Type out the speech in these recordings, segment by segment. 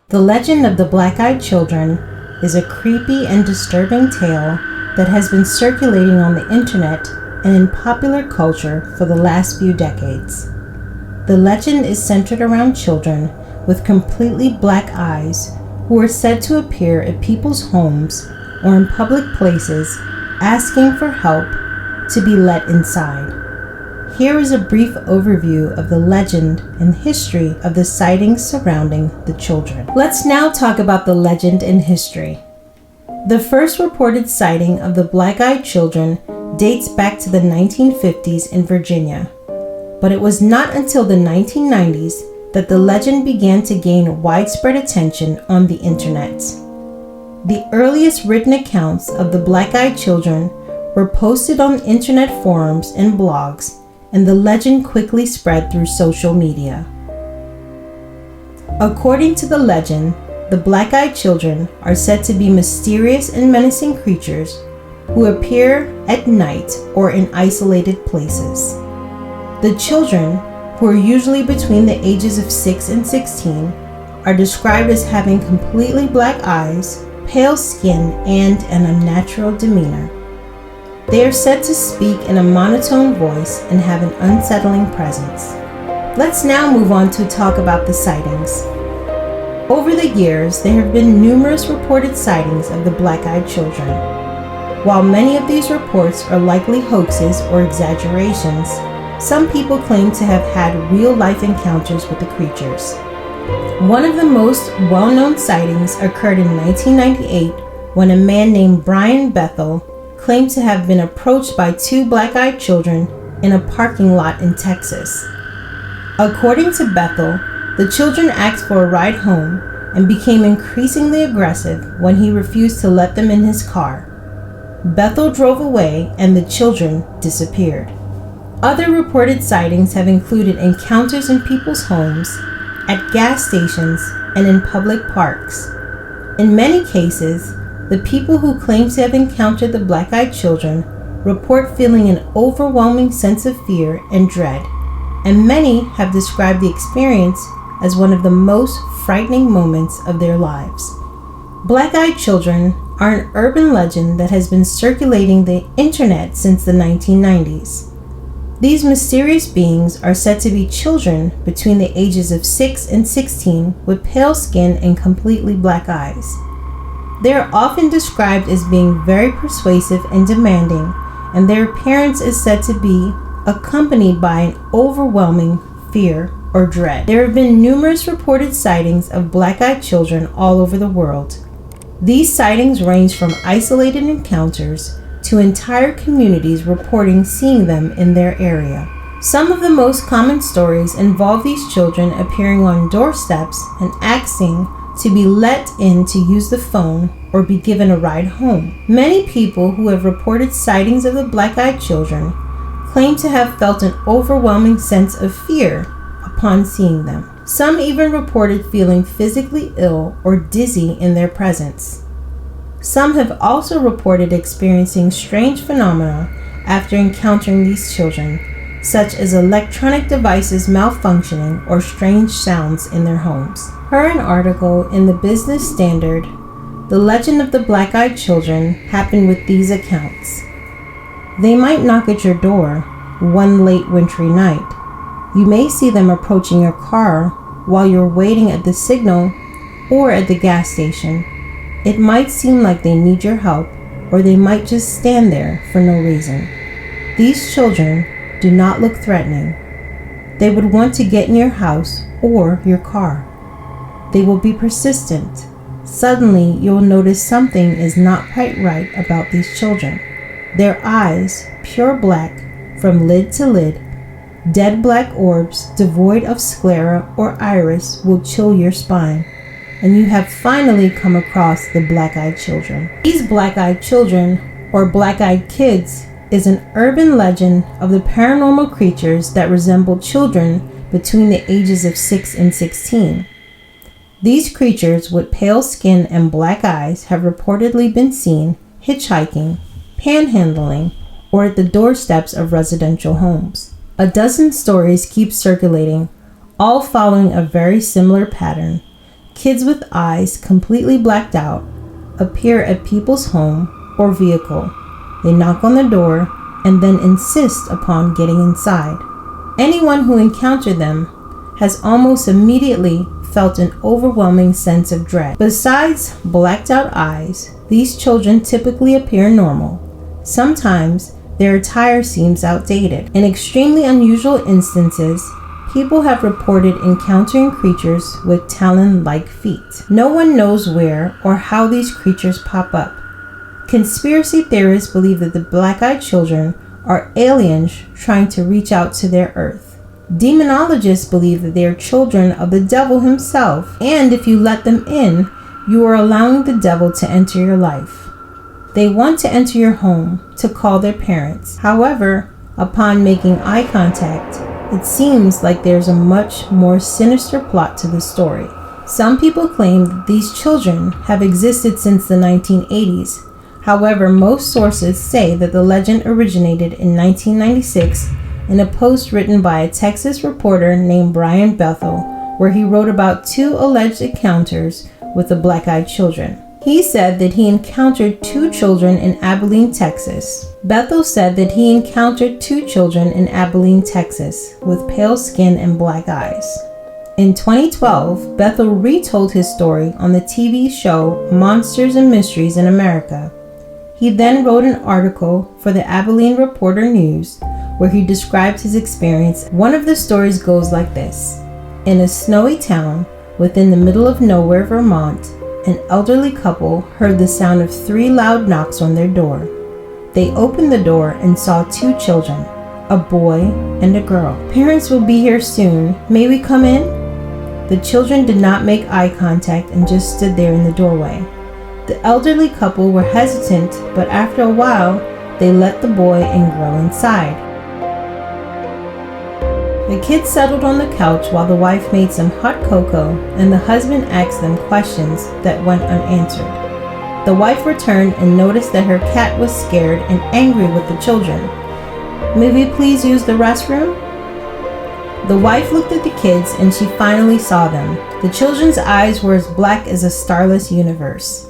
The legend of the black-eyed children is a creepy and disturbing tale that has been circulating on the internet and in popular culture for the last few decades. The legend is centered around children with completely black eyes who are said to appear at people's homes or in public places asking for help to be let inside. Here is a brief overview of the legend and history of the sightings surrounding the children. Let's now talk about the legend and history. The first reported sighting of the black-eyed children dates back to the 1950s in Virginia, but it was not until the 1990s that the legend began to gain widespread attention on the internet. The earliest written accounts of the black-eyed children were posted on internet forums and blogs, and the legend quickly spread through social media. According to the legend, the black-eyed children are said to be mysterious and menacing creatures who appear at night or in isolated places. The children, who are usually between the ages of 6 and 16, are described as having completely black eyes, pale skin, and an unnatural demeanor. They are said to speak in a monotone voice and have an unsettling presence. Let's now move on to talk about the sightings. Over the years, there have been numerous reported sightings of the black-eyed children. While many of these reports are likely hoaxes or exaggerations, some people claim to have had real-life encounters with the creatures. One of the most well-known sightings occurred in 1998 when a man named Brian Bethel claimed to have been approached by two black-eyed children in a parking lot in Texas. According to Bethel, the children asked for a ride home and became increasingly aggressive when he refused to let them in his car. Bethel drove away and the children disappeared. Other reported sightings have included encounters in people's homes, at gas stations, and in public parks. In many cases, the people who claim to have encountered the black-eyed children report feeling an overwhelming sense of fear and dread, and many have described the experience as one of the most frightening moments of their lives. Black-eyed children are an urban legend that has been circulating the internet since the 1990s. These mysterious beings are said to be children between the ages of 6 and 16 with pale skin and completely black eyes. They are often described as being very persuasive and demanding, and their appearance is said to be accompanied by an overwhelming fear or dread. There have been numerous reported sightings of black-eyed children all over the world. These sightings range from isolated encounters to entire communities reporting seeing them in their area. Some of the most common stories involve these children appearing on doorsteps and asking to be let in to use the phone or be given a ride home. Many people who have reported sightings of the black-eyed children claim to have felt an overwhelming sense of fear upon seeing them. Some even reported feeling physically ill or dizzy in their presence. Some have also reported experiencing strange phenomena after encountering these children, such as electronic devices malfunctioning or strange sounds in their homes. Per an article in the Business Standard, the legend of the black-eyed children happened with these accounts. They might knock at your door one late wintry night. You may see them approaching your car while you're waiting at the signal or at the gas station. It might seem like they need your help, or they might just stand there for no reason. These children do not look threatening. They would want to get in your house or your car. They will be persistent. Suddenly, you'll notice something is not quite right about these children. Their eyes, pure black from lid to lid, dead black orbs devoid of sclera or iris will chill your spine. And you have finally come across the black-eyed children. These black-eyed children, or black-eyed kids, is an urban legend of the paranormal creatures that resemble children between the ages of 6 and 16. These creatures with pale skin and black eyes have reportedly been seen hitchhiking, panhandling, or at the doorsteps of residential homes. A dozen stories keep circulating, all following a very similar pattern, Kids with eyes completely blacked out appear at people's home or vehicle. They knock on the door and then insist upon getting inside. Anyone who encountered them has almost immediately felt an overwhelming sense of dread. Besides blacked out eyes, these children typically appear normal. Sometimes their attire seems outdated. In extremely unusual instances, people have reported encountering creatures with talon-like feet. No one knows where or how these creatures pop up. Conspiracy theorists believe that the black-eyed children are aliens trying to reach out to their Earth. Demonologists believe that they are children of the devil himself, and if you let them in, you are allowing the devil to enter your life. They want to enter your home to call their parents. However, upon making eye contact, it seems like there's a much more sinister plot to the story. Some people claim that these children have existed since the 1980s. However, most sources say that the legend originated in 1996 in a post written by a Texas reporter named Brian Bethel, where he wrote about 2 alleged encounters with the black-eyed children. He said that he encountered 2 children in Abilene, Texas. Bethel said that he encountered 2 children in Abilene, Texas, with pale skin and black eyes. In 2012, Bethel retold his story on the TV show Monsters and Mysteries in America. He then wrote an article for the Abilene Reporter News where he described his experience. One of the stories goes like this. In a snowy town within the middle of nowhere, Vermont, an elderly couple heard the sound of 3 loud knocks on their door. They opened the door and saw 2 children, a boy and a girl. "Parents will be here soon. May we come in?" The children did not make eye contact and just stood there in the doorway. The elderly couple were hesitant, but after a while, they let the boy and girl inside. The kids settled on the couch while the wife made some hot cocoa and the husband asked them questions that went unanswered. The wife returned and noticed that her cat was scared and angry with the children. "May we please use the restroom?" The wife looked at the kids and she finally saw them. The children's eyes were as black as a starless universe.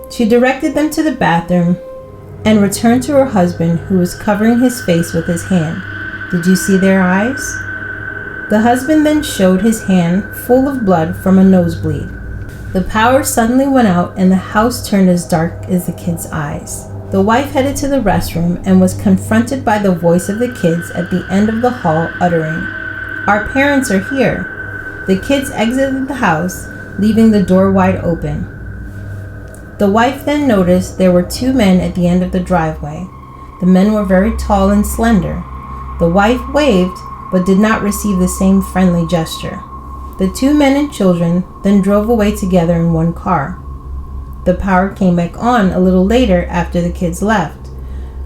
She directed them to the bathroom and returned to her husband, who was covering his face with his hand. "Did you see their eyes?" The husband then showed his hand full of blood from a nosebleed. The power suddenly went out and the house turned as dark as the kids' eyes. The wife headed to the restroom and was confronted by the voice of the kids at the end of the hall uttering, "Our parents are here." The kids exited the house, leaving the door wide open. The wife then noticed there were 2 men at the end of the driveway. The men were very tall and slender. The wife waved, but did not receive the same friendly gesture. The 2 men and children then drove away together in one car. The power came back on a little later after the kids left.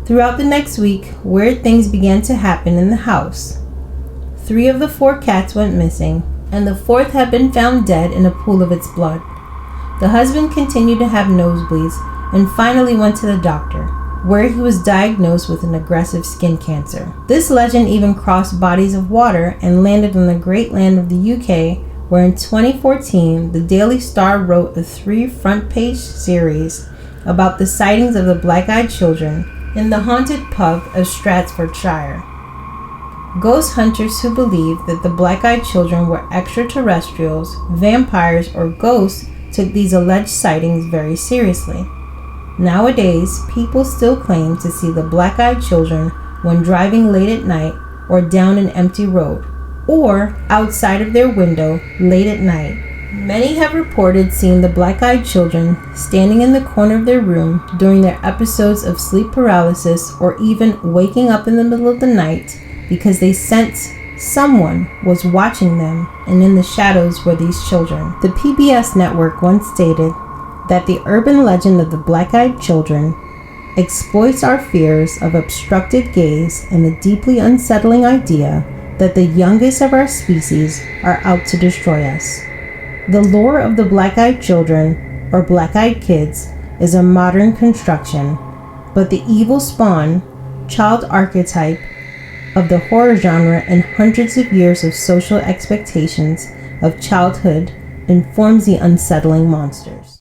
Throughout the next week, weird things began to happen in the house. 3 of the 4 cats went missing, and the 4th had been found dead in a pool of its blood. The husband continued to have nosebleeds and finally went to the doctor, where he was diagnosed with an aggressive skin cancer. This legend even crossed bodies of water and landed on the great land of the UK, where in 2014, the Daily Star wrote a 3 front-page series about the sightings of the black-eyed children in the haunted pub of Stratfordshire. Ghost hunters who believe that the black-eyed children were extraterrestrials, vampires, or ghosts took these alleged sightings very seriously. Nowadays, people still claim to see the black-eyed children when driving late at night or down an empty road, or outside of their window late at night. Many have reported seeing the black-eyed children standing in the corner of their room during their episodes of sleep paralysis, or even waking up in the middle of the night because they sensed someone was watching them, and in the shadows were these children. The PBS network once stated that the urban legend of the black-eyed children exploits our fears of obstructed gaze and the deeply unsettling idea that the youngest of our species are out to destroy us. The lore of the black-eyed children, or black-eyed kids, is a modern construction, but the evil spawn, child archetype of the horror genre and hundreds of years of social expectations of childhood informs the unsettling monsters.